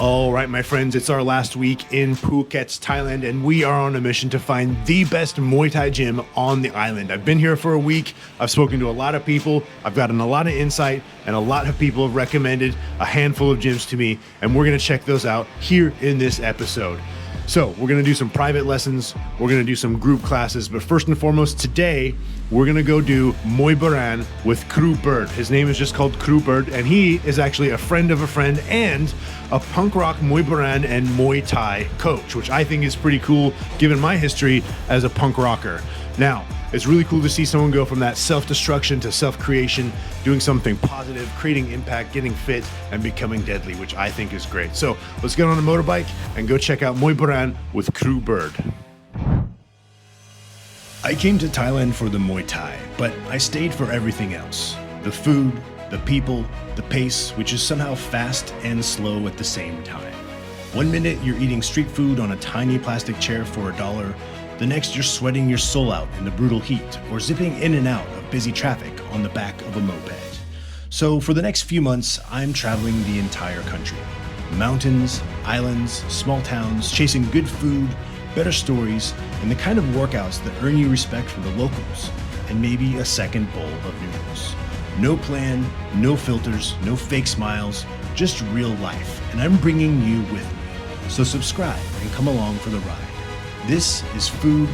All right, my friends, it's our last week in Phuket, Thailand, and we are on a mission to find the best Muay Thai gym on the island. I've been here for a week. I've spoken to a lot of people. I've gotten a lot of insight, and a lot of people have recommended a handful of gyms to me, and we're going to check those out here in this episode. So we're going to do some private lessons. We're going to do some group classes. But first and foremost, today, we're going to go do Muay Boran with Crew Bird. His name is just called Crew Bird, and he is actually a friend of a friend and a punk rock Muay Boran and Muay Thai coach, which I think is pretty cool given my history as a punk rocker. Now, it's really cool to see someone go from that self-destruction to self-creation, doing something positive, creating impact, getting fit, and becoming deadly, which I think is great. So let's get on a motorbike and go check out Muay Boran with Crew Bird. I came to Thailand for the Muay Thai, but I stayed for everything else. The food, the people, the pace, which is somehow fast and slow at the same time. One minute you're eating street food on a tiny plastic chair for $1. The next, you're sweating your soul out in the brutal heat or zipping in and out of busy traffic on the back of a moped. So for the next few months, I'm traveling the entire country. Mountains, islands, small towns, chasing good food, better stories, and the kind of workouts that earn you respect from the locals, and maybe a second bowl of noodles. No plan, no filters, no fake smiles, just real life, and I'm bringing you with me. So subscribe and come along for the ride. This is Food,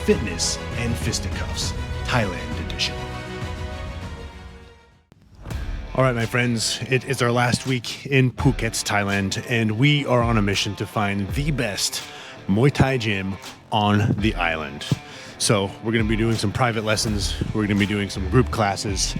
Fitness, and Fisticuffs, Thailand edition. All right, my friends, it is our last week in Phuket, Thailand, and we are on a mission to find the best Muay Thai gym on the island. So we're going to be doing some private lessons. We're going to be doing some group classes.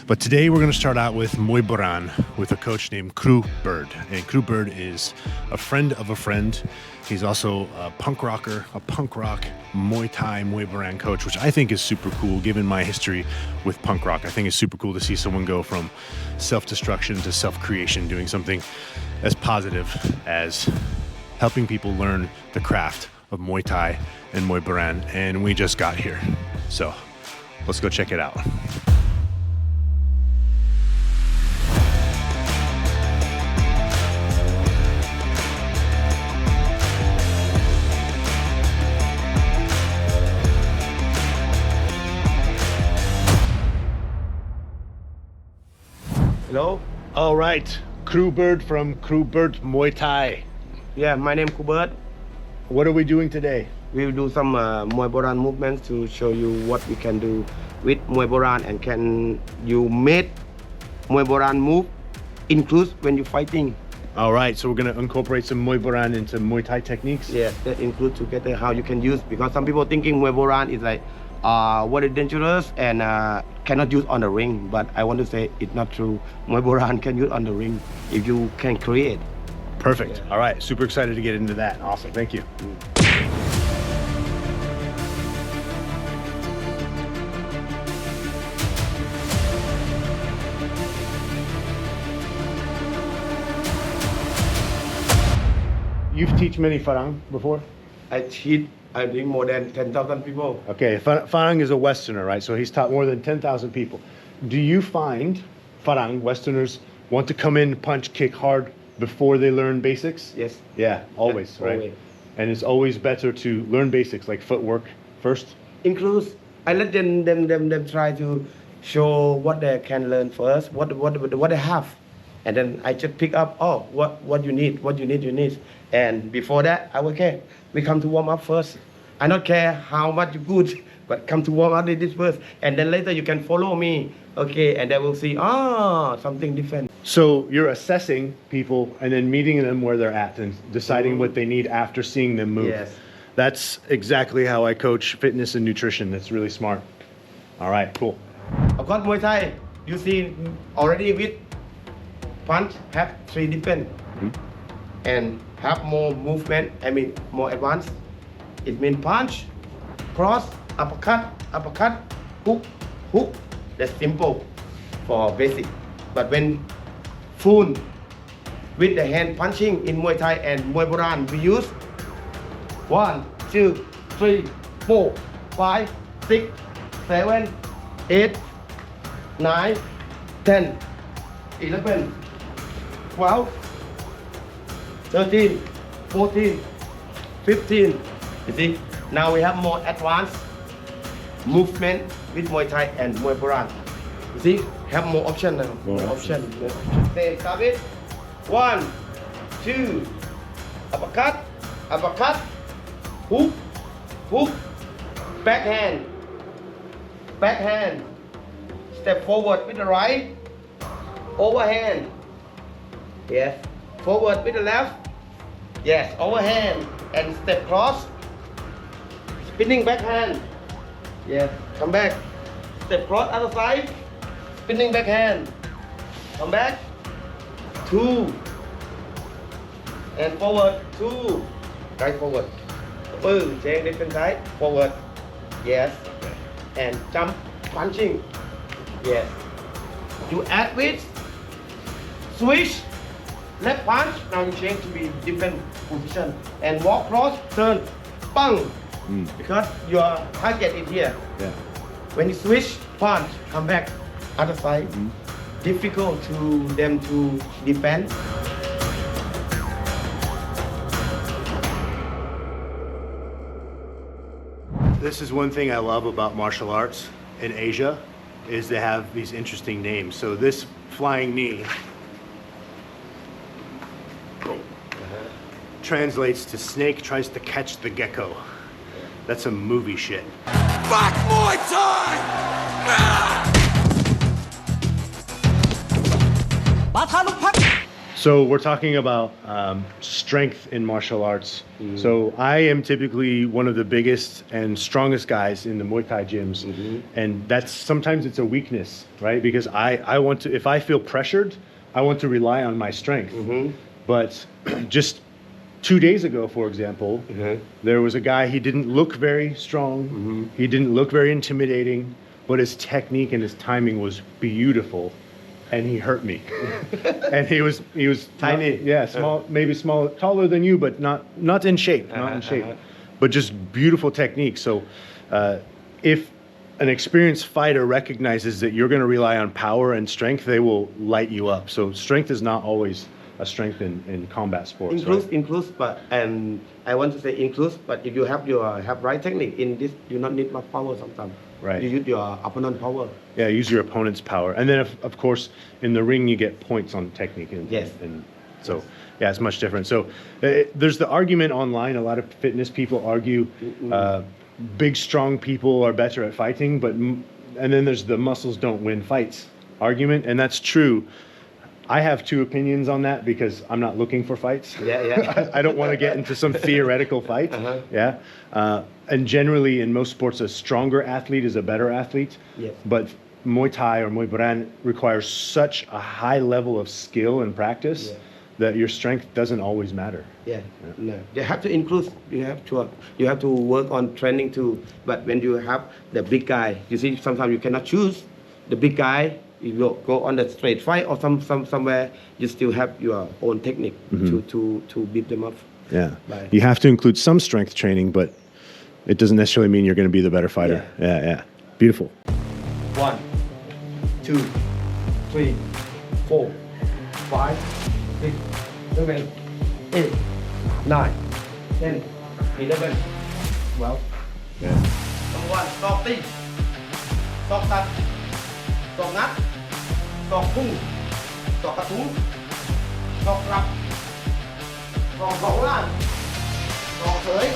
But today we're going to start out with Muay Boran with a coach named Crew Bird. And Crew Bird is a friend of a friend. He's also a punk rocker, a punk rock Muay Thai, Muay Boran coach, which I think is super cool given my history with punk rock. I think it's super cool to see someone go from self-destruction to self-creation, doing something as positive as helping people learn the craft of Muay Thai and Muay Boran. And we just got here. So let's go check it out. Hello? All right, Crew Bird from Crew Bird Muay Thai. Yeah, my name is Kubert. What are we doing today? We will do some Muay Boran movements to show you what we can do with Muay Boran, and can you make Muay Boran move include when you're fighting. All right, so we're gonna incorporate some Muay Boran into Muay Thai techniques? Yes, that include together how you can use, because some people thinking Muay Boran is like very dangerous and cannot use on the ring, but I want to say it's not true. Muay Boran can use on the ring if you can create. Perfect. Yeah. All right, super excited to get into that. Awesome, thank you. You've teach many Farang before? I think more than 10,000 people. Okay, Farang is a Westerner, right? So he's taught more than 10,000 people. Do you find Farang, Westerners, want to come in, punch, kick hard before they learn basics? Yes. Yeah, always, Yeah, right? always. And it's always better to learn basics like footwork first? Includes, I let them try to show what they can learn first, what they have, and then I just pick up, what you need. And before that, I will okay, we come to warm up first. I don't care how much you good, but come to warm up this first, and then later you can follow me, okay, and then we'll see something different. So you're assessing people and then meeting them where they're at and deciding what they need after seeing them move. Yes. That's exactly how I coach fitness and nutrition. That's really smart. All right, cool. Of course, Muay Thai, you see already with punch have 3 different, and have more movement, more advanced. It means punch, cross, uppercut, hook. That's simple for basic. But when full with the hand punching in Muay Thai and Muay Boran, we use 1, 2, 3, 4, 5, 6, 7, 8, 9, 10, 11, 12, 13, 14, 15. You see, now we have more advanced movement with Muay Thai and Muay Boran. You see, have more option now. More option. Say, stop it. 1, 2, uppercut, uppercut, hook, hook, backhand, backhand. Step forward with the right, overhand. Yes. Forward with the left. Yes. Overhand and step cross. Spinning backhand. Yes. Come back. Step cross other side. Spinning backhand. Come back. 2. And forward. 2. Right forward. Boom. Change different side. Forward. Yes. And jump punching. Yes. You add with switch. Left punch, now you change to be different position and walk cross, turn, bang. Because your target is here. Yeah. When you switch, punch, come back, other side. Difficult to them to defend. This is one thing I love about martial arts in Asia, is they have these interesting names. So this flying knee translates to snake tries to catch the gecko. That's some movie shit. Fuck Muay Thai! So we're talking about strength in martial arts. So I am typically one of the biggest and strongest guys in the Muay Thai gyms. And that's sometimes it's a weakness, right? Because I want to, if I feel pressured, I want to rely on my strength. But just 2 days ago, for example, there was a guy, he didn't look very strong. He didn't look very intimidating, but his technique and his timing was beautiful. And he hurt me. And he was Tiny. Small, maybe small, taller than you, but not in shape, not in shape. But just beautiful technique. So if an experienced fighter recognizes that you're going to rely on power and strength, they will light you up. So strength is not always a strength in combat sports. Includes, but and I want to say includes, but if you have right technique in this, you not need much power sometimes. Right. You use your opponent power. Yeah, use your opponent's power. And then, of course, in the ring, you get points on technique. And so, yeah, it's much different. So there's the argument online. A lot of fitness people argue big, strong people are better at fighting. And then there's the muscles don't win fights argument. And that's true. I have two opinions on that because I'm not looking for fights. I don't want to get into some theoretical fight. And generally, in most sports, a stronger athlete is a better athlete. Yes. But Muay Thai or Muay Boran requires such a high level of skill and practice that your strength doesn't always matter. No, you have to include. You have to work on training too. But when you have the big guy, you see, sometimes you cannot choose the big guy. You will go on the straight fight or somewhere. You still have your own technique to beat them up. Yeah, you have to include some strength training, but it doesn't necessarily mean you're going to be the better fighter. Yeah. Beautiful. 1, 2, 3, 4, 5, 6, 7, 8, 9, 10, 11, 12. Yeah. Number 1, stopตีศอกตัดศอกงัดศอกพุ่งศอกกระทุ้งศอกกลับศอกสองล่างศอกเสย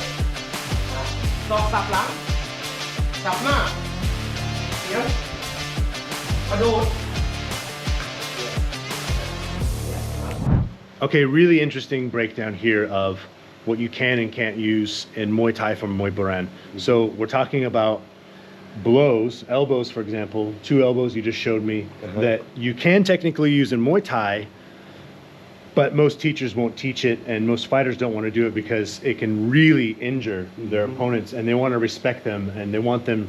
ศอกสับหลังสับหน้าเสียงกระโดด Okay, really interesting breakdown here of what you can and can't use in Muay Thai from Muay Boran. So we're talking about blows, elbows, for example, 2 elbows you just showed me that you can technically use in Muay Thai, but most teachers won't teach it and most fighters don't want to do it because it can really injure their opponents and they want to respect them and they want them,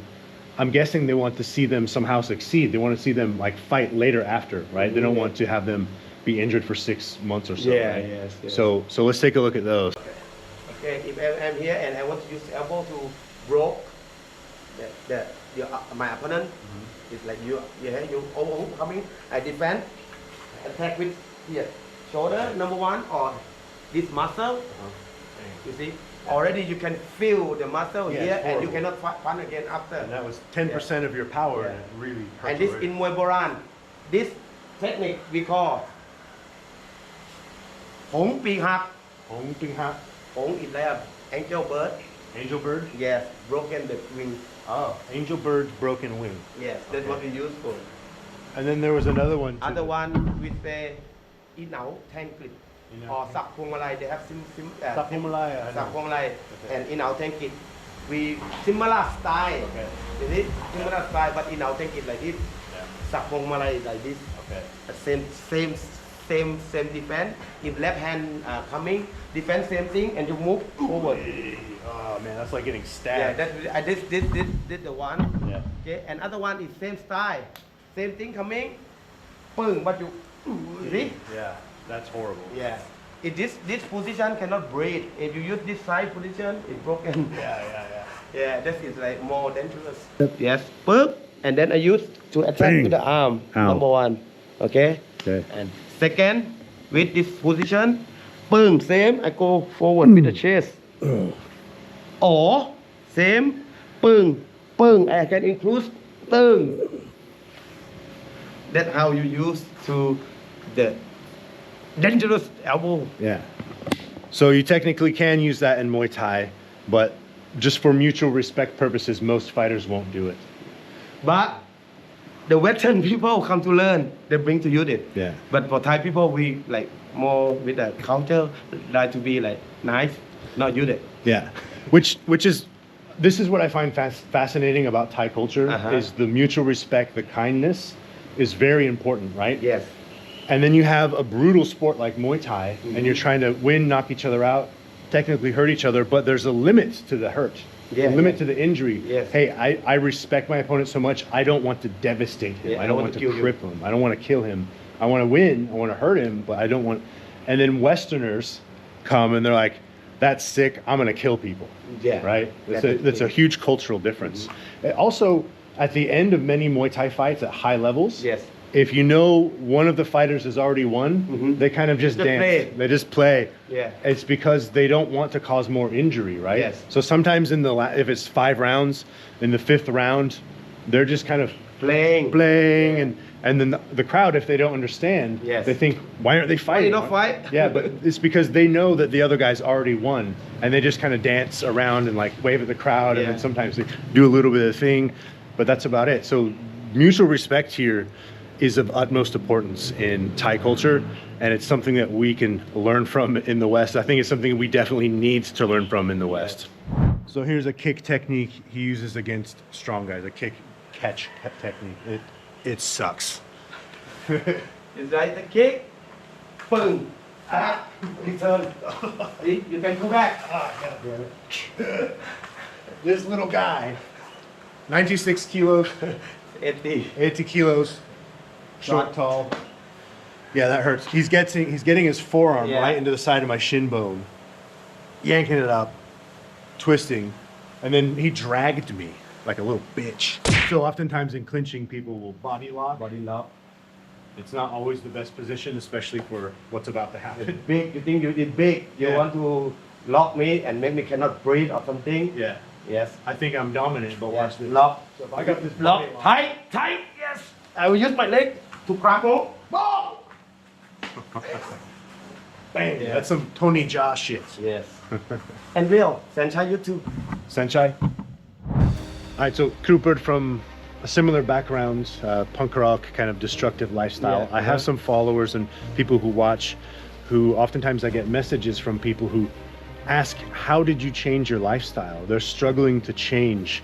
I'm guessing they want to see them somehow succeed. They want to see them like fight later after, right? They don't want to have them be injured for 6 months or so. Right? Yes. So let's take a look at those. Okay, if I'm here and I want to use elbow to block my opponent, it's like you overhook coming, I defend, attack with here, shoulder number 1 or this muscle. You see, already you can feel the muscle Yeah, here, it's and you horrible. cannot punch again after. And that was 10% of your power, Yeah. and it really hurt. And this in Muay Boran, this technique we call หงปีกหัก Hong Ping Ha, หง is like a angel bird. Angel Bird. Yes, broken the wing. Oh, Angel Bird's broken wing. Yes, that's what we use for. And then there was another one. too. Other one we say อีเหนาแทงกลิด Inao or Tang- สักพวงมาลัย they have Sak Himalaya, I สัก know. พวงมาลัย Okay. and อีเหนาแทงกลิด we similar style. Okay. You see, similar style, but อีเหนาแทงกลิด like this. Yeah. สักพวงมาลัย like this. Okay. Same defense. If left hand coming, defense same thing, and you move forward. Oh man, that's like getting Yeah, stabbed. this the one. Yeah. Okay, and other one is same style, same thing coming. Boom, but you see? Yeah, that's horrible. Yeah. If this position cannot breathe. If you use this side position, it's broken. Yeah. Yeah, that is like more dangerous. Yes, boom, and then I use to attack Bang. to the arm. Ow. Number one. Okay. Okay. And second, with this position, boom, same. I go forward with the chest. Or same, boom, boom. I can include boom. That's how you use to the dangerous elbow. Yeah. So you technically can use that in Muay Thai, but just for mutual respect purposes, most fighters won't do it. But the Western people come to learn, they bring to use it. Yeah. But for Thai people, we like more with the culture, like to be like nice, not use it. Yeah. Which is, this is what I find fascinating about Thai culture Uh-huh. is the mutual respect, the kindness is very important, right? Yes. And then you have a brutal sport like Muay Thai, and you're trying to win, knock each other out, technically hurt each other, but there's a limit to the hurt, Yeah, a limit yeah. to the injury. Yes. Hey, I respect my opponent so much, I don't want to devastate him. Yeah, I don't want to cripple him. I don't want to kill him. I want to win. I want to hurt him, but I don't want. And then Westerners come and they're like, "That's sick. I'm going to kill people." Yeah. Right. That's That's a huge cultural difference. Also, at the end of many Muay Thai fights at high levels, Yes. if you know one of the fighters has already won, they kind of just Just dance. play. They just play. Yeah. It's because they don't want to cause more injury, right? Yes. So sometimes if it's 5 rounds, in the 5th round, they're just kind of Playing. playing, and then the crowd, if they don't understand, Yes. they think, why aren't they fighting? not fight? Yeah, but it's because they know that the other guy's already won, and they just kind of dance around and like wave at the crowd, and then Yeah. sometimes they do a little bit of thing, but that's about it. So mutual respect here is of utmost importance in Thai culture, and it's something that we can learn from in the West. I think it's something we definitely need to learn from in the West. So here's a kick technique he uses against strong guys, a kick catch technique. It sucks. It's like the kick, boom, back, return. See, you can go back. This little guy, 96 kilos, 80. 80 kilos, short, tall. Yeah, that hurts. He's getting his forearm Yeah. right into the side of my shin bone, yanking it up, twisting, and then he dragged me like a little bitch. So oftentimes in clinching, people will body lock. Body lock. It's not always the best position, especially for what's about to happen. Big, you think you did big. You Yeah. want to lock me and make me cannot breathe or something. Yeah, Yes. I think I'm dominant, but watch this. Lock. So if I got this Lock. body lock, Tight. Yes. I will use my leg to grapple. Boom. bang, Yeah. that's some Tony Jaa shit. Yes. And real. Sanchai, you too. Senchai. All right, so Cooper from a similar background, punk rock, kind of destructive lifestyle. Yeah, I have uh-huh. some followers and people who watch, who oftentimes I get messages from people who ask, how did you change your lifestyle? They're struggling to change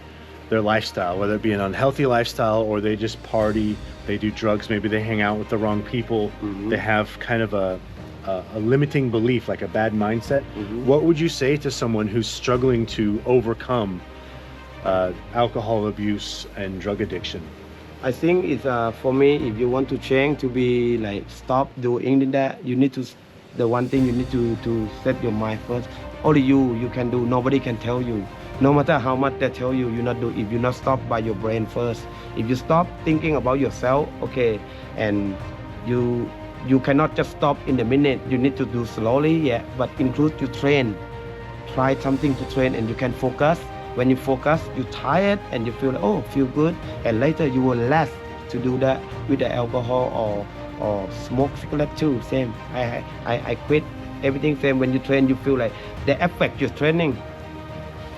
their lifestyle, whether it be an unhealthy lifestyle or they just party, they do drugs, maybe they hang out with the wrong people, they have kind of a limiting belief, like a bad mindset. What would you say to someone who's struggling to overcome alcohol abuse and drug addiction? I think it's for me, if you want to change, to be like stop doing that, you need to, the one thing you need to set your mind first. Only you can do, nobody can tell you. No matter how much they tell you, you not do, if you not stop by your brain first. If you stop thinking about yourself, okay, and you you cannot just stop in the minute. You need to do slowly, yeah. But include you train. Try something to train and you can focus. When you focus, you tired and you feel oh feel good, and later you will less to do that with the alcohol or smoke cigarette too. Same. I quit everything same. When you train, you feel like the effect you're training.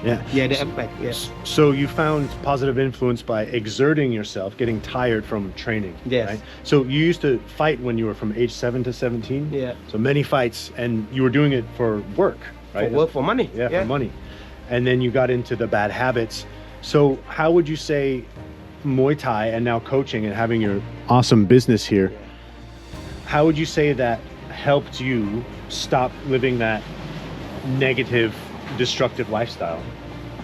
Yeah. Yeah, the effect. Yes. So you found positive influence by exerting yourself, getting tired from training. Yes. Right? So you used to fight when you were from age 7 to 17. Yeah. So many fights, and you were doing it for work, right? For work, for money. Yeah, for money. And then you got into the bad habits. So how would you say Muay Thai and now coaching and having your awesome business here, how would you say that helped you stop living that negative, destructive lifestyle?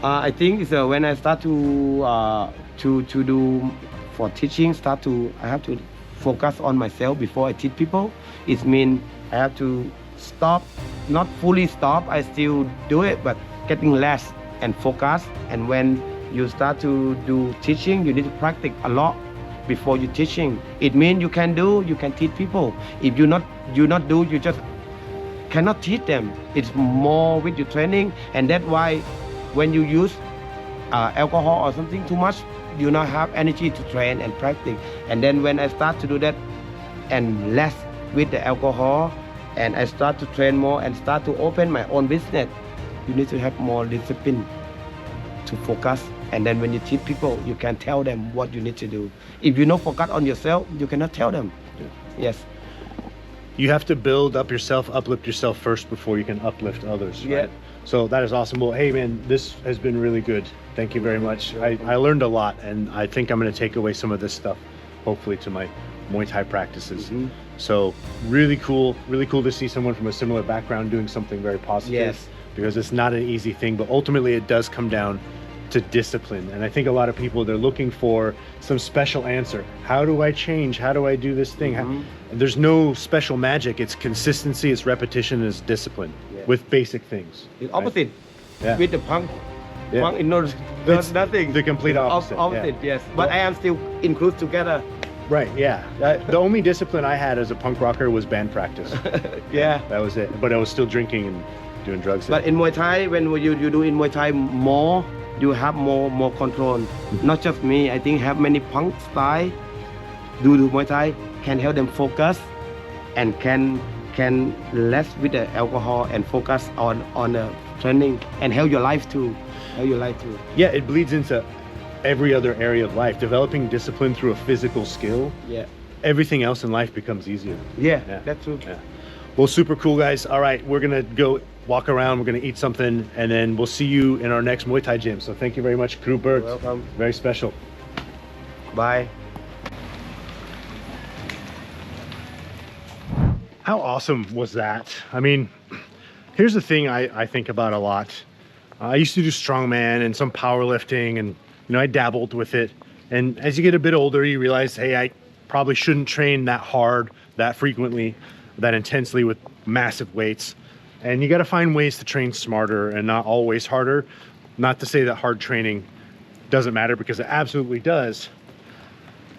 I think it's when I start to do for teaching, I have to focus on myself before I teach people. It means I have to stop, not fully stop, I still do it, but getting less and focus. And when you start to do teaching, you need to practice a lot before you teaching. It means you can teach people. If you not do, you just cannot teach them. It's more with your training, and that's why when you use alcohol or something too much, you not have energy to train and practice. And then when I start to do that and less with the alcohol, and I start to train more and start to open my own business, you need to have more discipline to focus. And then when you teach people, you can tell them what you need to do. If you not focus on yourself, you cannot tell them. Yes. You have to build up yourself, uplift yourself first before you can uplift others. Right? Yeah. So that is awesome. Well, hey man, this has been really good. Thank you very much. I learned a lot, and I think I'm going to take away some of this stuff, hopefully, to my Muay Thai practices. Mm-hmm. So really cool to see someone from a similar background doing something very positive. Yes. Because it's not an easy thing, but ultimately it does come down to discipline. And I think a lot of people, they're looking for some special answer. How do I change? How do I do this thing? Mm-hmm. There's no special magic. It's consistency, it's repetition, it's discipline with basic things. It's opposite. Yeah. With the punk. Yeah. Punk is not nothing. The complete opposite. Opposite, yes. But I am still included together. Right, yeah. The only discipline I had as a punk rocker was band practice. Yeah. That was it. But I was still drinking and doing drugs. But in Muay Thai, when you do in Muay Thai more, you have more control. Not just me, I think have many punk style do Muay Thai can help them focus and can less with the alcohol and focus on the training and help your life too. Yeah, it bleeds into every other area of life. Developing discipline through a physical skill. Yeah. Everything else in life becomes easier. Yeah. That's true. Yeah. Well, super cool, guys. All right, we're gonna go walk around, we're gonna eat something, and then we'll see you in our next Muay Thai gym. So thank you very much, Crew Bird. Welcome. Very special. Bye. How awesome was that? I mean, here's the thing I think about a lot. I used to do strongman and some powerlifting, and I dabbled with it. And as you get a bit older, you realize, hey, I probably shouldn't train that hard, that frequently, that intensely with massive weights. And you got to find ways to train smarter and not always harder. Not to say that hard training doesn't matter, because it absolutely does.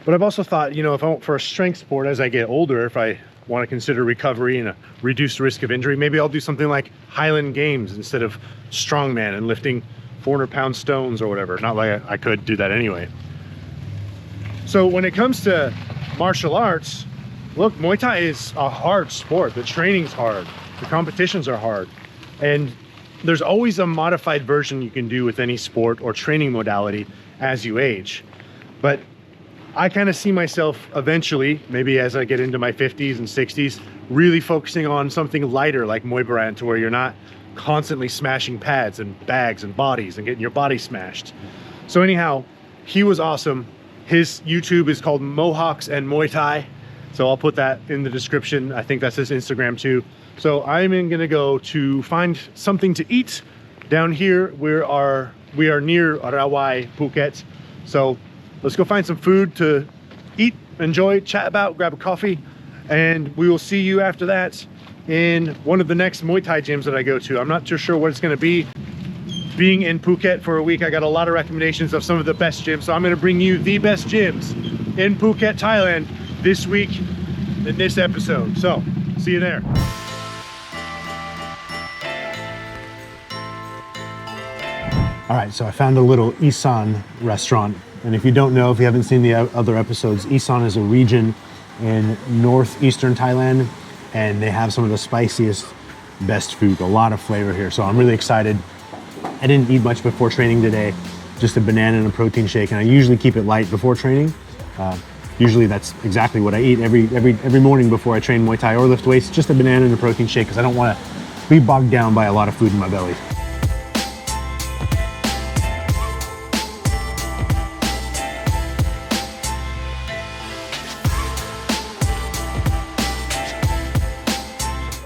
But I've also thought, if I want for a strength sport as I get older, if I want to consider recovery and a reduced risk of injury, maybe I'll do something like Highland Games instead of strongman and lifting 400-pound stones or whatever. Not like I could do that anyway. So when it comes to martial arts, look, Muay Thai is a hard sport. The training's hard. The competitions are hard. And there's always a modified version you can do with any sport or training modality as you age. But I kind of see myself eventually, maybe as I get into my 50s and 60s, really focusing on something lighter like Muay Baran, to where you're not constantly smashing pads and bags and bodies and getting your body smashed. So anyhow, he was awesome. His YouTube is called Mohawks and Muay Thai. So I'll put that in the description. I think that's his Instagram too. So I'm gonna go to find something to eat down here. We are near Yakyai, Phuket. So let's go find some food to eat, enjoy, chat about, grab a coffee, and we will see you after that in one of the next Muay Thai gyms that I go to. I'm not too sure what it's gonna be. Being in Phuket for a week, I got a lot of recommendations of some of the best gyms. So I'm gonna bring you the best gyms in Phuket, Thailand this week. in this episode. So, see you there. All right, so I found a little Isan restaurant. And if you don't know, if you haven't seen the other episodes, Isan is a region in northeastern Thailand, and they have some of the spiciest, best food, a lot of flavor here. So I'm really excited. I didn't eat much before training today, just a banana and a protein shake. And I usually keep it light before training. Usually that's exactly what I eat every morning before I train Muay Thai or lift weights, just a banana and a protein shake, because I don't want to be bogged down by a lot of food in my belly.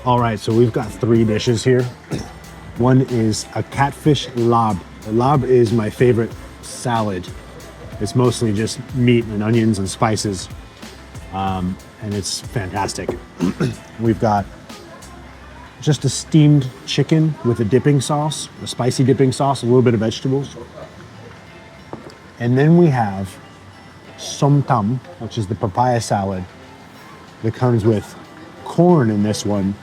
All right, so we've got 3 dishes here. One is a catfish lab. Lab is my favorite salad. It's mostly just meat and onions and spices, and it's fantastic. We've got just a steamed chicken with a dipping sauce, a spicy dipping sauce, a little bit of vegetables. And then we have som tam, which is the papaya salad that comes with corn in this one,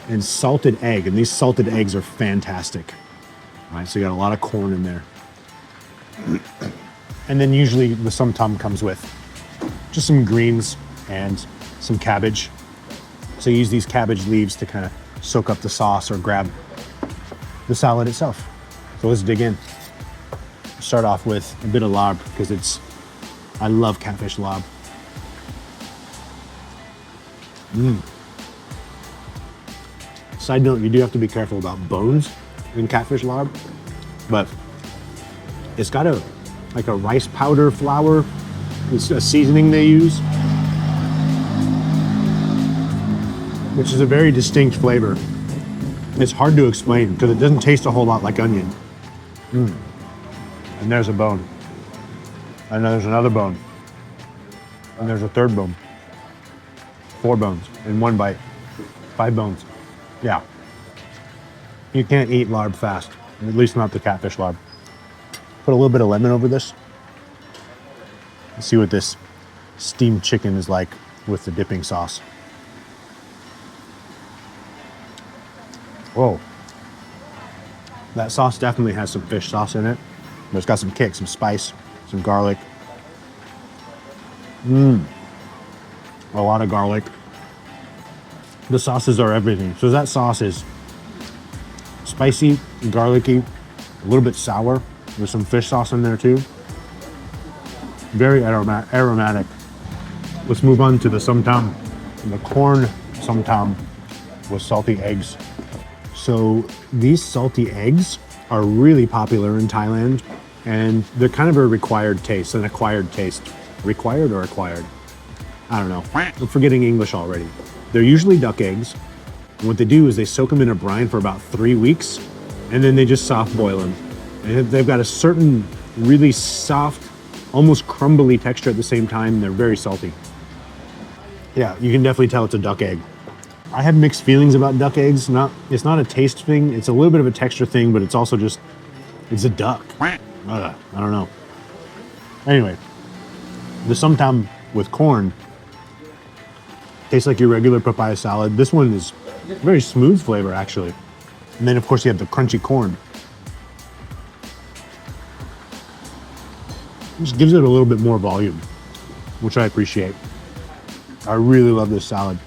and salted egg, and these salted eggs are fantastic. All right, so you got a lot of corn in there. And then usually the som tam comes with just some greens and some cabbage. So you use these cabbage leaves to kind of soak up the sauce or grab the salad itself. So let's dig in. Start off with a bit of lab, because I love catfish lab. Side note, you do have to be careful about bones in catfish lab, but it's got like a rice powder flour. It's a seasoning they use, which is a very distinct flavor. It's hard to explain because it doesn't taste a whole lot like onion. And there's a bone. And there's another bone. And there's a third bone. 4 bones in one bite. 5 bones. Yeah. You can't eat lard fast, at least not the catfish lard. Put a little bit of lemon over this. Let's see what this steamed chicken is like with the dipping sauce. Whoa. That sauce definitely has some fish sauce in it, but it's got some kick, some spice, some garlic. A lot of garlic. The sauces are everything. So that sauce is spicy, garlicky, a little bit sour. There's some fish sauce in there too. Very aromatic. Let's move on to the som tam. The corn som tam with salty eggs. So these salty eggs are really popular in Thailand, and they're kind of a required taste, an acquired taste. Required or acquired? I don't know. I'm forgetting English already. They're usually duck eggs. And what they do is they soak them in a brine for about 3 weeks, and then they just soft boil them. And they've got a certain really soft, almost crumbly texture at the same time. They're very salty. Yeah, you can definitely tell it's a duck egg. I have mixed feelings about duck eggs. It's not a taste thing. It's a little bit of a texture thing, but it's also just, it's a duck. I don't know. Anyway, the som tam with corn tastes like your regular papaya salad. This one is very smooth flavor, actually. And then, of course, you have the crunchy corn. Just gives it a little bit more volume, which I appreciate. I really love this salad.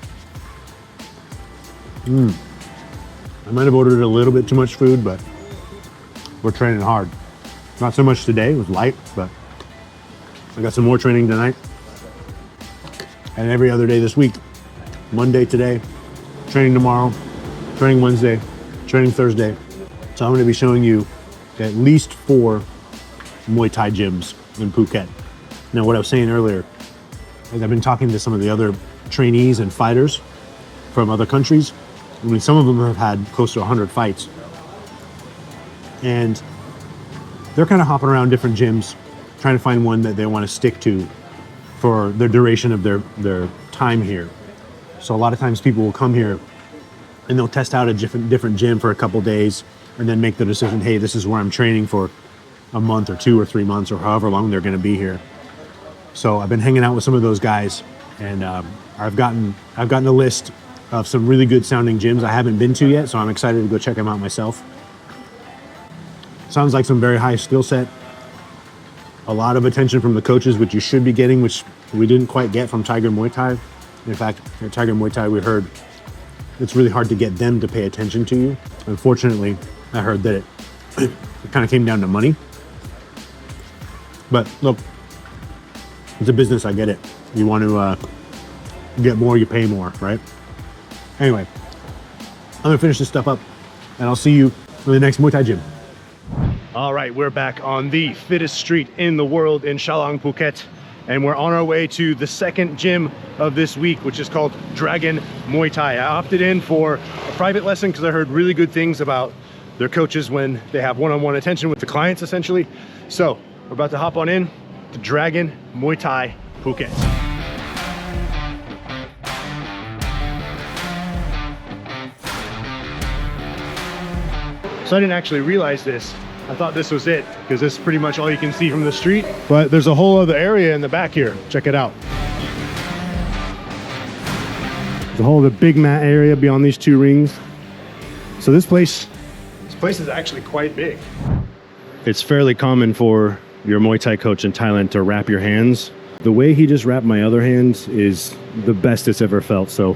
I might have ordered a little bit too much food, but we're training hard. Not so much today, it was light, but I got some more training tonight. And every other day this week. Monday today, training tomorrow, training Wednesday, training Thursday. So I'm going to be showing you at least 4 Muay Thai gyms in Phuket. Now, what I was saying earlier is I've been talking to some of the other trainees and fighters from other countries. I mean, some of them have had close to 100 fights. And they're kind of hopping around different gyms, trying to find one that they want to stick to for the duration of their time here. So a lot of times people will come here and they'll test out a different gym for a couple days and then make the decision, hey, this is where I'm training for a month or 2 or 3 months or however long they're going to be here. So I've been hanging out with some of those guys, and I've gotten a list of some really good sounding gyms I haven't been to yet, so I'm excited to go check them out myself. Sounds like some very high skill set. A lot of attention from the coaches, which you should be getting, which we didn't quite get from Tiger Muay Thai. In fact, at Tiger Muay Thai, we heard it's really hard to get them to pay attention to you. Unfortunately, I heard that it kind of came down to money. But look, it's a business, I get it. You want to get more, you pay more, right? Anyway, I'm gonna finish this stuff up and I'll see you in the next Muay Thai gym. All right, we're back on the fittest street in the world in Chalang, Phuket. And we're on our way to the second gym of this week, which is called Dragon Muay Thai. I opted in for a private lesson because I heard really good things about their coaches when they have one-on-one attention with the clients, essentially. So we're about to hop on in to Dragon Muay Thai Phuket. So I didn't actually realize this. I thought this was it because this is pretty much all you can see from the street. But there's a whole other area in the back here. Check it out. There's a whole other big mat area beyond these two rings. So this place is actually quite big. It's fairly common for your Muay Thai coach in Thailand to wrap your hands. The way he just wrapped my other hands is the best it's ever felt. So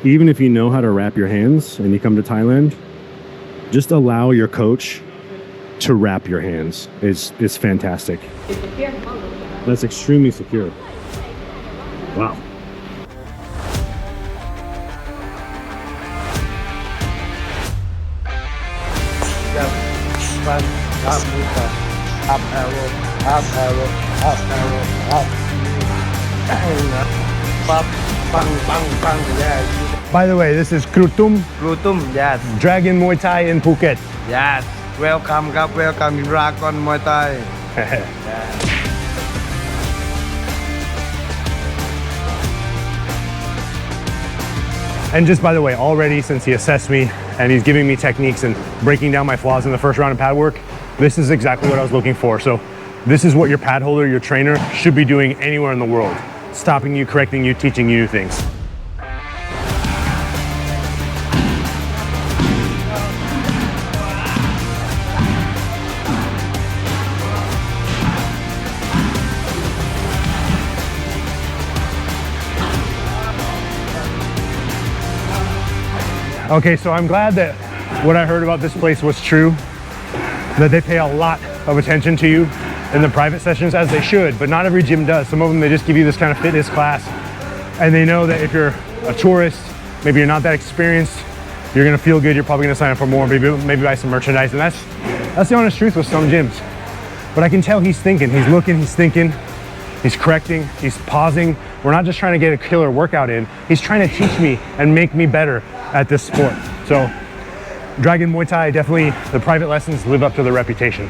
even if you know how to wrap your hands and you come to Thailand, just allow your coach to wrap your hands. It's fantastic. That's extremely secure. Wow. By the way, this is Krutum yes. Dragon Muay Thai in Phuket. Yes. Welcome, welcome Dragon Muay Thai. And just by the way, already since he assessed me and he's giving me techniques and breaking down my flaws in the first round of pad work, this is exactly what I was looking for. So this is what your pad holder, your trainer should be doing anywhere in the world. Stopping you, correcting you, teaching you new things. Okay, so I'm glad that what I heard about this place was true, that they pay a lot of attention to you in the private sessions, as they should, but not every gym does. Some of them, they just give you this kind of fitness class, and they know that if you're a tourist, maybe you're not that experienced, you're gonna feel good, you're probably gonna sign up for more, maybe buy some merchandise, and that's the honest truth with some gyms. But I can tell he's thinking, he's looking, he's thinking, he's correcting, he's pausing. We're not just trying to get a killer workout in, he's trying to teach me and make me better at this sport. So Dragon Muay Thai, definitely the private lessons live up to their reputation.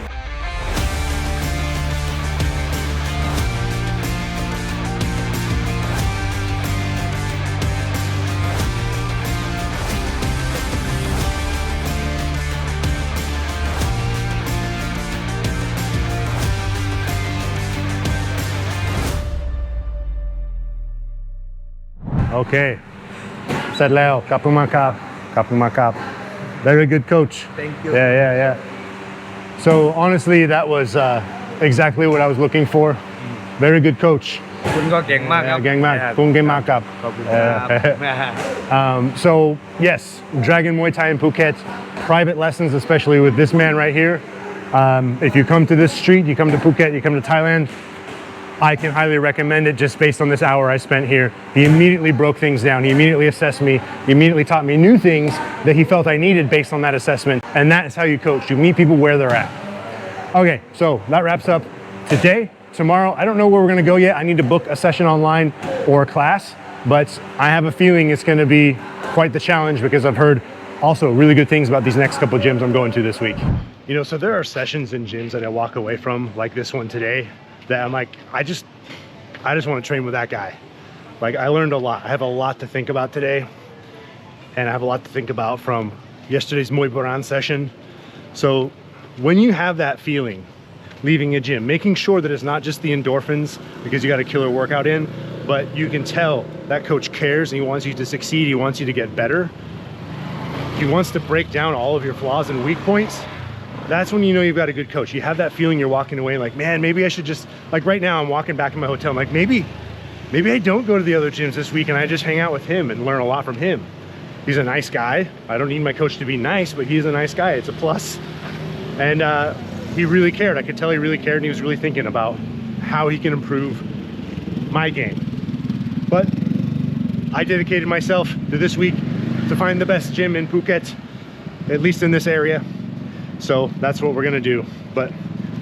Okay, เสร็จแล้ว ขอบคุณมากครับ ขอบคุณมากครับ Very good coach. Thank you. Yeah. So honestly, that was exactly what I was looking for. Very good coach. คุณก็เก่งมากครับ เก่งมาก คุณเก่งมากครับ ขอบคุณครับ So yes, Dragon Muay Thai in Phuket, private lessons, especially with this man right here. If you come to this street, you come to Phuket, you come to Thailand, I can highly recommend it just based on this hour I spent here. He immediately broke things down. He immediately assessed me. He immediately taught me new things that he felt I needed based on that assessment. And that is how you coach. You meet people where they're at. Okay, so that wraps up today. Tomorrow, I don't know where we're gonna go yet. I need to book a session online or a class, but I have a feeling it's gonna be quite the challenge because I've heard also really good things about these next couple of gyms I'm going to this week. You know, so there are sessions in gyms that I walk away from, like this one today, that I'm like, I just want to train with that guy. Like, I learned a lot. I have a lot to think about today, and I have a lot to think about from yesterday's Muay Boran session. So when you have that feeling leaving a gym, making sure that it's not just the endorphins because you got a killer workout in, but you can tell that coach cares and he wants you to succeed. He wants you to get better. He wants to break down all of your flaws and weak points. That's when you know you've got a good coach. You have that feeling you're walking away like, man, maybe I should just, like right now I'm walking back in my hotel. I'm like, maybe I don't go to the other gyms this week and I just hang out with him and learn a lot from him. He's a nice guy. I don't need my coach to be nice, but he's a nice guy. It's a plus. And he really cared. I could tell he really cared and he was really thinking about how he can improve my game. But I dedicated myself to this week to find the best gym in Phuket, at least in this area. So that's what we're gonna do. But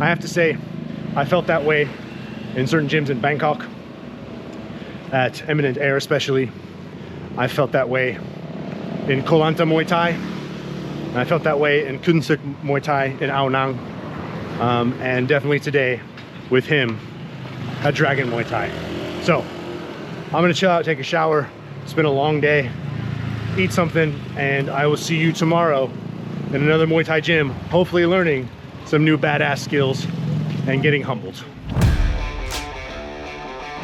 I have to say, I felt that way in certain gyms in Bangkok, at Eminent Air especially. I felt that way in Koh Lanta Muay Thai. And I felt that way in Khun Suk Muay Thai in Ao Nang. And definitely today with him at Dragon Muay Thai. So I'm gonna chill out, take a shower. It's been a long day. Eat something, and I will see you tomorrow in another Muay Thai gym, hopefully learning some new badass skills and getting humbled.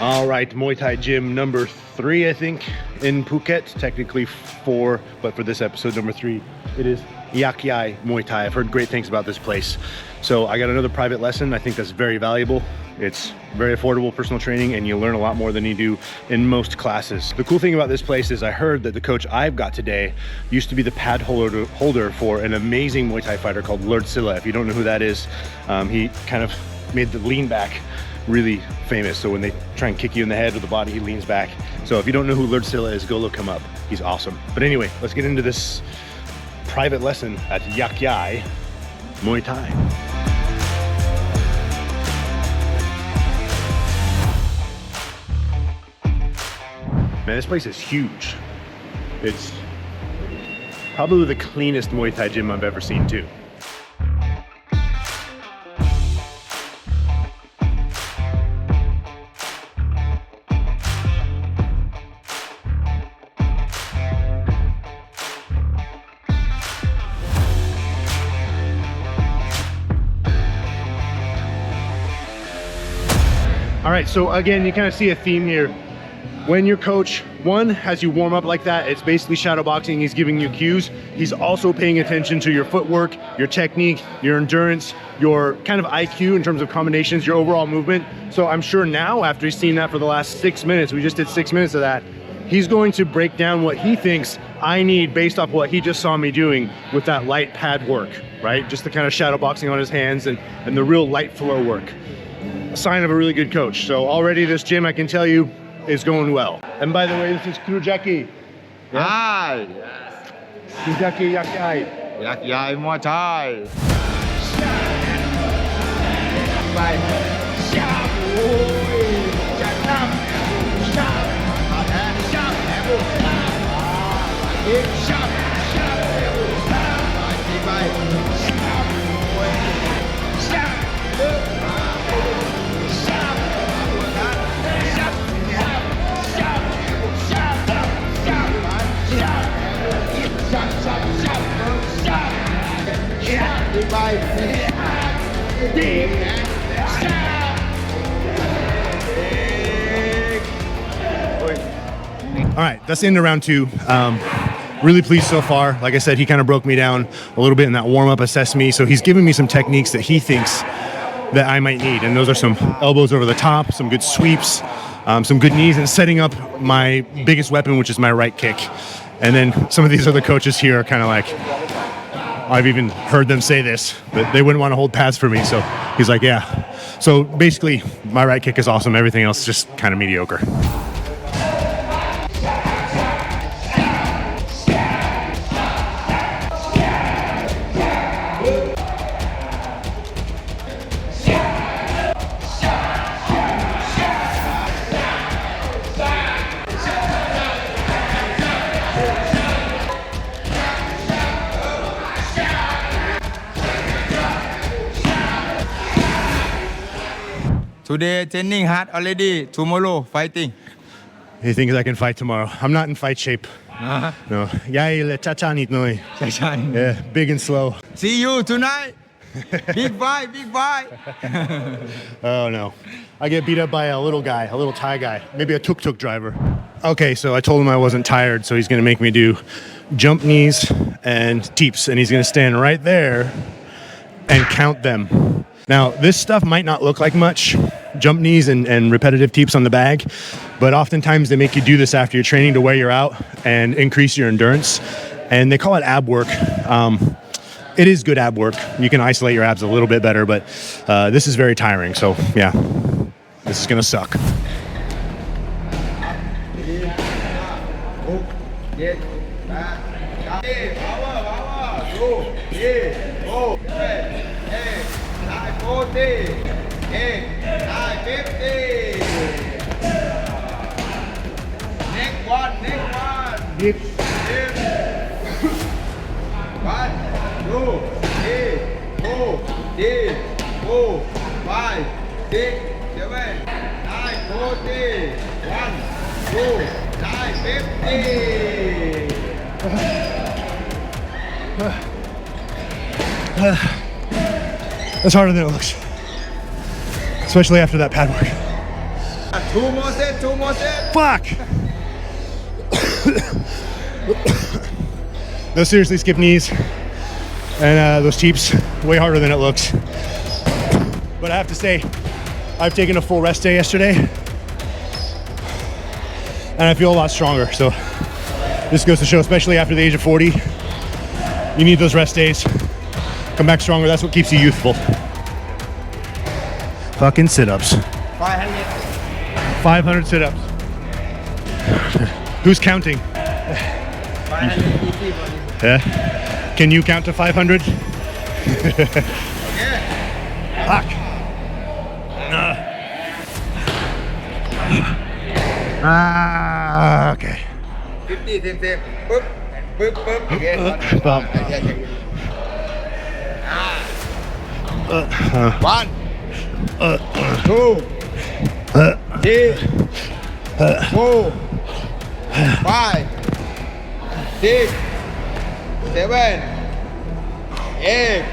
All right, Muay Thai gym number 3, I think, in Phuket. Technically 4, but for this episode, number 3, it is Yakyai Muay Thai. I've heard great things about this place. So I got another private lesson. I think that's very valuable. It's very affordable personal training and you learn a lot more than you do in most classes. The cool thing about this place is I heard that the coach I've got today used to be the pad holder for an amazing Muay Thai fighter called Lord Silla. If you don't know who that is, he kind of made the lean back really famous. So when they try and kick you in the head or the body, he leans back. So if you don't know who Lord Silla is, go look him up. He's awesome. But anyway, let's get into this private lesson at Yakyai Muay Thai. Man, this place is huge. It's probably the cleanest Muay Thai gym I've ever seen too. All right, so again, you kind of see a theme here. When your coach, one, has you warm up like that, it's basically shadow boxing. He's giving you cues. He's also paying attention to your footwork, your technique, your endurance, your kind of IQ in terms of combinations, your overall movement. So I'm sure now, after he's seen that for the last 6 minutes, we just did 6 minutes of that, he's going to break down what he thinks I need based off what he just saw me doing with that light pad work, right? Just the kind of shadow boxing on his hands and the real light flow work. A sign of a really good coach. So already this gym, I can tell you, is going well. And by the way, this is Kru Jackie. Yeah? Hi. Yes. Kru Jackie Yakyai. Yakyai Muay Thai. All right, that's the end of round 2. Really pleased so far. Like I said, he kind of broke me down a little bit in that warm-up, assessed me. So he's giving me some techniques that he thinks that I might need. And those are some elbows over the top, some good sweeps, some good knees, and setting up my biggest weapon, which is my right kick. And then some of these other coaches here are kind of like, I've even heard them say this, that they wouldn't want to hold pads for me. So he's like, yeah. So basically, my right kick is awesome. Everything else is just kind of mediocre. Today training hard already. Tomorrow fighting. He thinks I can fight tomorrow. I'm not in fight shape. No. Yeah, big and slow. See you tonight. Big fight, big fight. Oh no. I get beat up by a little guy, a little Thai guy, maybe a tuk-tuk driver. Okay, so I told him I wasn't tired, so he's gonna make me do jump knees and teeps, and he's gonna stand right there and count them. Now, this stuff might not look like much, jump knees and repetitive teeps on the bag, but oftentimes they make you do this after your training to wear you out and increase your endurance, and they call it ab work. It is good ab work. You can isolate your abs a little bit better, but this is very tiring, so yeah, this is gonna suck. Next one. Deep. 1, 2, 3, 4, 5, 6, 7, 9, 40. 1, 2, 9, 50. That's harder than it looks, especially after that pad work. 2 more sets, 2 more sets. Fuck! No, seriously, skip knees and those teeps, way harder than it looks. But I have to say, I've taken a full rest day yesterday and I feel a lot stronger. So this goes to show, especially after the age of 40, you need those rest days. Come back stronger, that's what keeps you youthful. Fucking sit-ups. 500 sit-ups. Who's counting? 500 easy for you. Yeah. Can you count to 500? Fuck. Okay. 50, same. Boop. Again. Bump. 1, 2, 3, 4, 5, 6, 7, 8,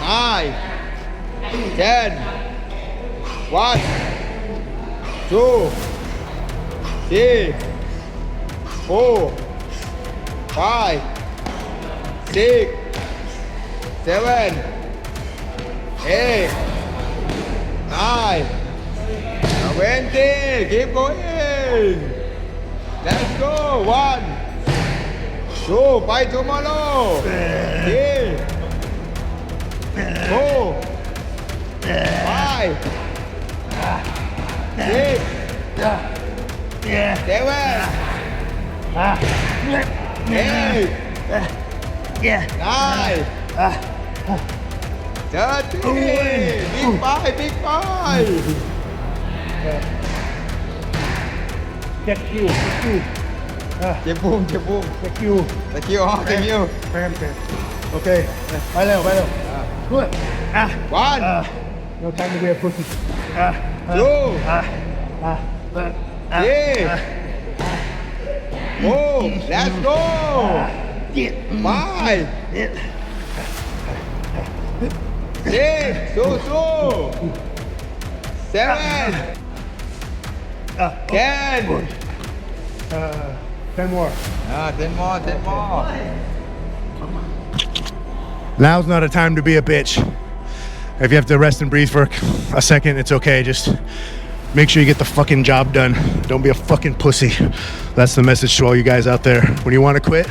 9, 10. 1, 2, 3, 4, 5, 6, 7, 8, 9, 20. Keep going. Let's go. 1, 2, by tomorrow. 3, 4, 5, 6, 7, 8, 9, 30. Big five. Check you. เจ็บปุ้ม Check you. ตะคิวthank you Okay. ไปเร็ว Good. 1, No time to be a pussy. 2, 3, 4, let's go. 5, 6,สู้ๆ 7, 10. 10 more. 10 more. Now's not a time to be a bitch. If you have to rest and breathe for a second, it's okay. Just make sure you get the fucking job done. Don't be a fucking pussy. That's the message to all you guys out there. When you want to quit,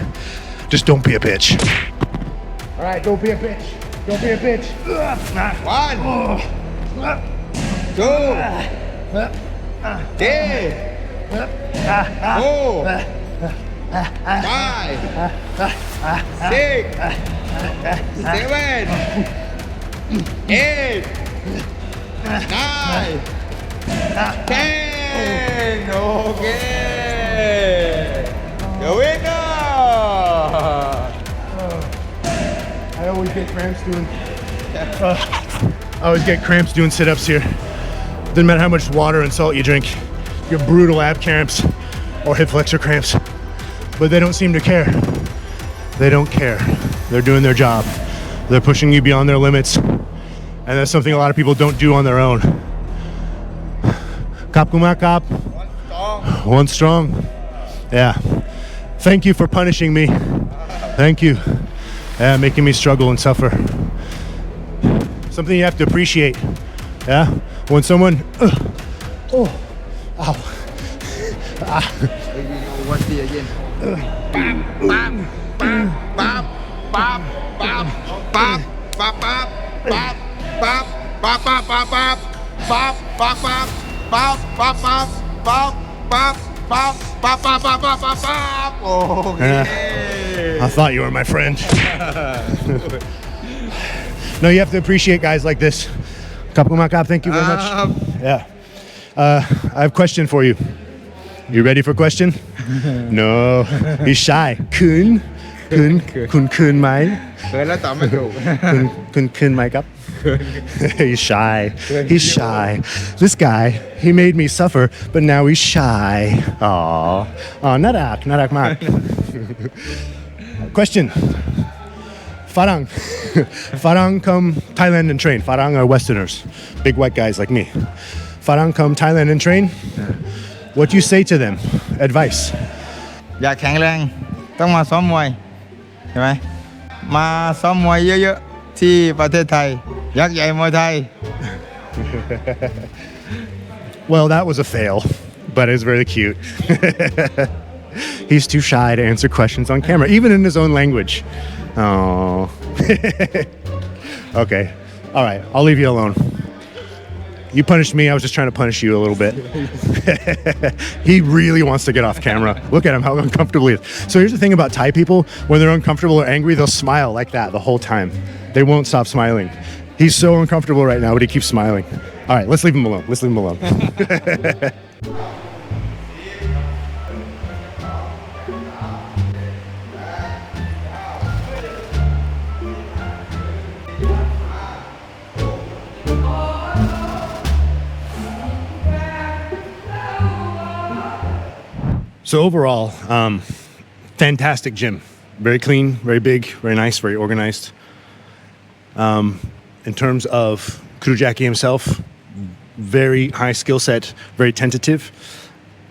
just don't be a bitch. All right, don't be a bitch. 1, 2, 3, 4, 5, 6, 7, 8, 9, 10. Okay. The winner. I always get cramps doing sit-ups here. Doesn't matter how much water and salt you drink. You get brutal ab cramps or hip flexor cramps, but they don't seem to care. They don't care. They're doing their job. They're pushing you beyond their limits, and that's something a lot of people don't do on their own. Kap kuma kap. One strong. Yeah. Thank you for punishing me. Thank you. Yeah, making me struggle and suffer. Something you have to appreciate. Yeah. When someone. Oh. Ow. What's the again? I thought you were my friend. No, you have to appreciate guys like this. Kapumakap, thank you very much. Yeah. I have a question for you. You ready for a question? No. He's shy. Kun mai. เคยแล้วตอบไม่ถูก Kun mai kap. He's shy. He's shy. This guy, he made me suffer, but now he's shy. Aw, narak mak. Question. Farang. Farang come Thailand and train. Farang are Westerners, big white guys like me. Farang come Thailand and train. What do you say to them? Advice. อยากแข็งแรงต้องมาซ้อมมวยใช่ไหมมาซ้อมมวยเยอะๆที่ประเทศไทยยักษ์ใหญ่มวยไทย Well, that was a fail, but it was very cute. He's too shy to answer questions on camera, even in his own language. Oh. Okay. All right. I'll leave you alone. You punished me. I was just trying to punish you a little bit. He really wants to get off camera. Look at him, how uncomfortable he is. So here's the thing about Thai people. When they're uncomfortable or angry, they'll smile like that the whole time. They won't stop smiling. He's so uncomfortable right now, but he keeps smiling. All right, let's leave him alone. Let's leave him alone. So overall, fantastic gym. Very clean, very big, very nice, very organized. In terms of Kurujaki himself, very high skill set, very tentative.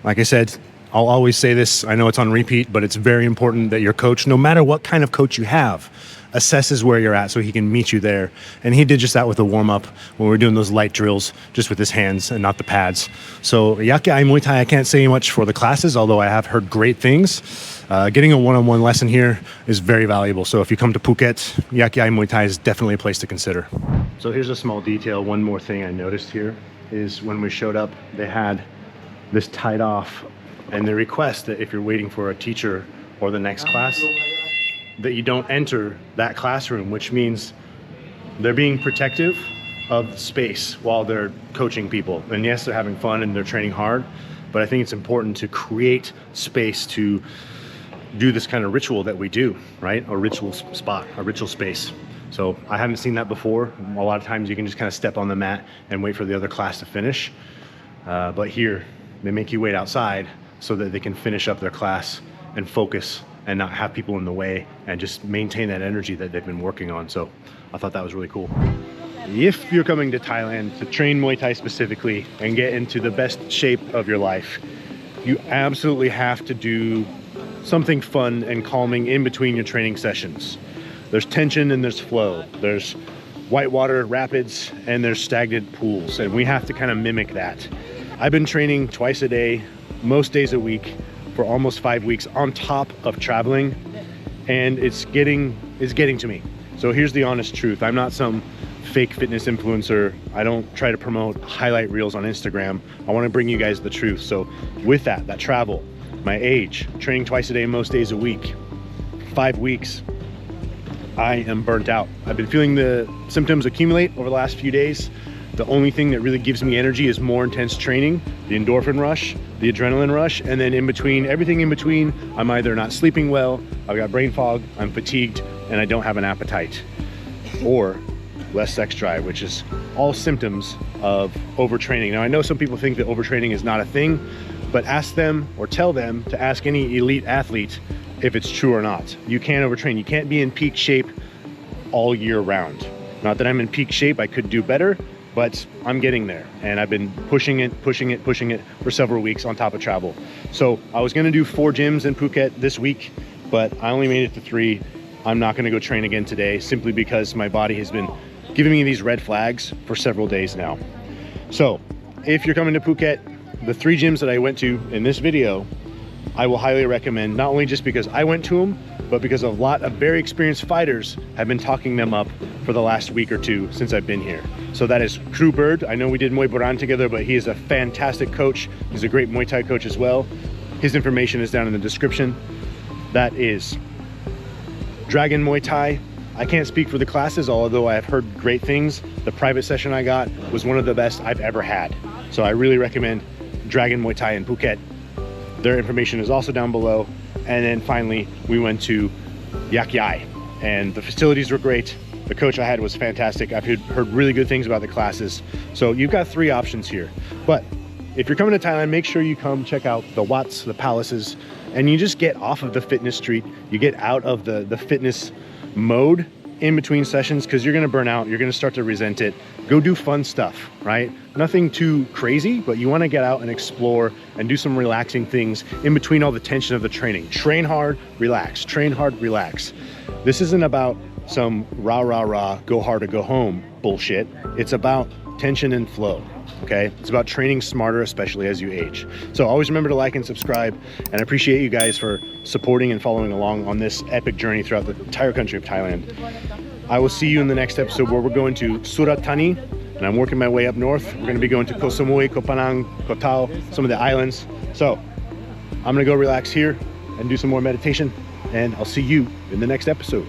Like I said, I'll always say this, I know it's on repeat, but it's very important that your coach, no matter what kind of coach you have, assesses where you're at so he can meet you there. And he did just that with the warm-up when we were doing those light drills, just with his hands and not the pads. So Yakyai Muay Thai, I can't say much for the classes, although I have heard great things. Getting a one-on-one lesson here is very valuable. So if you come to Phuket, Yakyai Muay Thai is definitely a place to consider. So here's a small detail. One more thing I noticed here is when we showed up, they had this tied off, and they request that if you're waiting for a teacher or the next class, that you don't enter that classroom, which means they're being protective of space while they're coaching people. And yes, they're having fun and they're training hard, but I think it's important to create space to do this kind of ritual that we do, right? A ritual spot, a ritual space. So I haven't seen that before. A lot of times you can just kind of step on the mat and wait for the other class to finish. But here, they make you wait outside so that they can finish up their class and focus and not have people in the way and just maintain that energy that they've been working on. So I thought that was really cool. If you're coming to Thailand to train Muay Thai specifically and get into the best shape of your life, you absolutely have to do something fun and calming in between your training sessions. There's tension and there's flow. There's whitewater rapids and there's stagnant pools, and we have to kind of mimic that. I've been training twice a day, most days a week, for almost 5 weeks on top of traveling, and it's getting to me. So here's the honest truth. I'm not some fake fitness influencer. I don't try to promote highlight reels on Instagram. I want to bring you guys the truth. So with that travel, my age, training twice a day, most days a week, 5 weeks, I am burnt out. I've been feeling the symptoms accumulate over the last few days. The only thing that really gives me energy is more intense training, the endorphin rush, the adrenaline rush, and then in between, everything in between, I'm either not sleeping well, I've got brain fog, I'm fatigued, and I don't have an appetite, or less sex drive, which is all symptoms of overtraining. Now, I know some people think that overtraining is not a thing, but ask them or tell them to ask any elite athlete if it's true or not. You can't overtrain. You can't be in peak shape all year round. Not that I'm in peak shape, I could do better, but I'm getting there. And I've been pushing it for several weeks on top of travel. So I was gonna do 4 gyms in Phuket this week, but I only made it to 3. I'm not gonna go train again today simply because my body has been giving me these red flags for several days now. So if you're coming to Phuket, the 3 gyms that I went to in this video, I will highly recommend, not only just because I went to them, but because a lot of very experienced fighters have been talking them up for the last week or 2 since I've been here. So that is Crew Bird. I know we did Muay Boran together, but he is a fantastic coach. He's a great Muay Thai coach as well. His information is down in the description. That is Dragon Muay Thai. I can't speak for the classes, although I have heard great things. The private session I got was one of the best I've ever had. So I really recommend Dragon Muay Thai in Phuket. Their information is also down below. And then finally, we went to Yakyai, and the facilities were great. The coach I had was fantastic. I've heard really good things about the classes. So you've got 3 options here. But if you're coming to Thailand, make sure you come check out the Watts, the Palaces, and you just get off of the fitness street. You get out of the fitness mode in between sessions, because you're gonna burn out, you're gonna start to resent it. Go do fun stuff, right? Nothing too crazy, but you wanna get out and explore and do some relaxing things in between all the tension of the training. Train hard, relax, train hard, relax. This isn't about some rah, rah, rah, go hard or go home bullshit. It's about tension and flow, okay? It's about training smarter, especially as you age. So always remember to like and subscribe, and I appreciate you guys for supporting and following along on this epic journey throughout the entire country of Thailand. I will see you in the next episode where we're going to Surat Thani, and I'm working my way up north. We're gonna be going to Koh Samui, Koh Phanang, Koh Tao, some of the islands. So I'm gonna go relax here and do some more meditation, and I'll see you in the next episode.